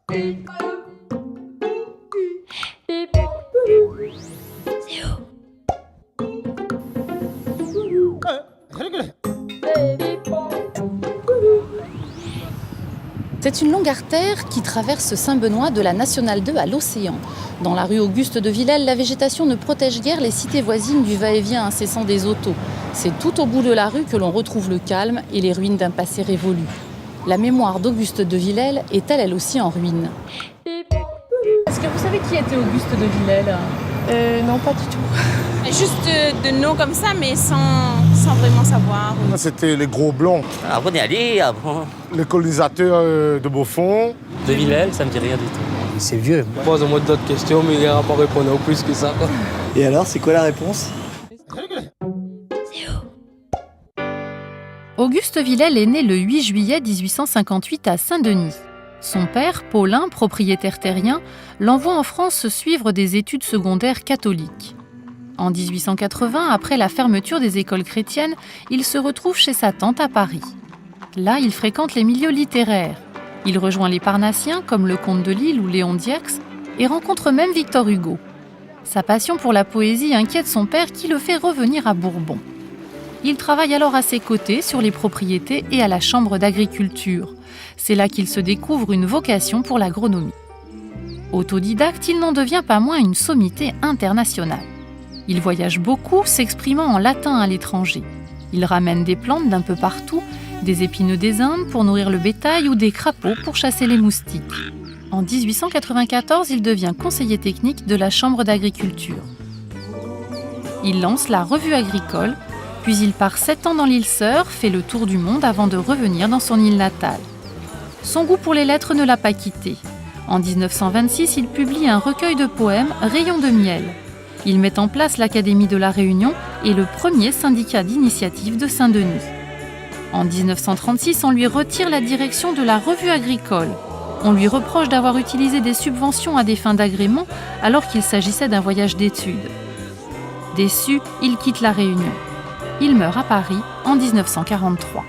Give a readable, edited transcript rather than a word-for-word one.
C'est une longue artère qui traverse Saint-Benoît de la Nationale 2 à l'Océan. Dans la rue Auguste de Villèle, la végétation ne protège guère les cités voisines du va-et-vient incessant des autos. C'est tout au bout de la rue que l'on retrouve le calme et les ruines d'un passé révolu. La mémoire d'Auguste de Villèle est elle aussi en ruine. Est-ce que vous savez qui était Auguste de Villèle ? Non, pas du tout. Juste de nom comme ça, mais sans vraiment savoir. C'était les gros blancs. Avant d'y aller, avant. Les colonisateurs de Beaufort. De Villèle, ça me dit rien du tout. C'est vieux. Pose-moi d'autres questions, mais il n'ira pas répondre au plus que ça. Et alors, c'est quoi la réponse ? Auguste Villèle est né le 8 juillet 1858 à Saint-Denis. Son père, Paulin, propriétaire terrien, l'envoie en France suivre des études secondaires catholiques. En 1880, après la fermeture des écoles chrétiennes, il se retrouve chez sa tante à Paris. Là, il fréquente les milieux littéraires. Il rejoint les Parnassiens, comme le comte de Lille ou Léon Dierx, et rencontre même Victor Hugo. Sa passion pour la poésie inquiète son père qui le fait revenir à Bourbon. Il travaille alors à ses côtés sur les propriétés et à la chambre d'agriculture. C'est là qu'il se découvre une vocation pour l'agronomie. Autodidacte, il n'en devient pas moins une sommité internationale. Il voyage beaucoup, s'exprimant en latin à l'étranger. Il ramène des plantes d'un peu partout, des épineux des Indes pour nourrir le bétail ou des crapauds pour chasser les moustiques. En 1894, il devient conseiller technique de la Chambre d'agriculture. Il lance la Revue agricole, puis il part 7 ans dans l'île Sœur, fait le tour du monde avant de revenir dans son île natale. Son goût pour les lettres ne l'a pas quitté. En 1926, il publie un recueil de poèmes, Rayons de miel. Il met en place l'Académie de la Réunion et le premier syndicat d'initiative de Saint-Denis. En 1936, on lui retire la direction de la Revue agricole. On lui reproche d'avoir utilisé des subventions à des fins d'agrément alors qu'il s'agissait d'un voyage d'études. Déçu, il quitte la Réunion. Il meurt à Paris en 1943.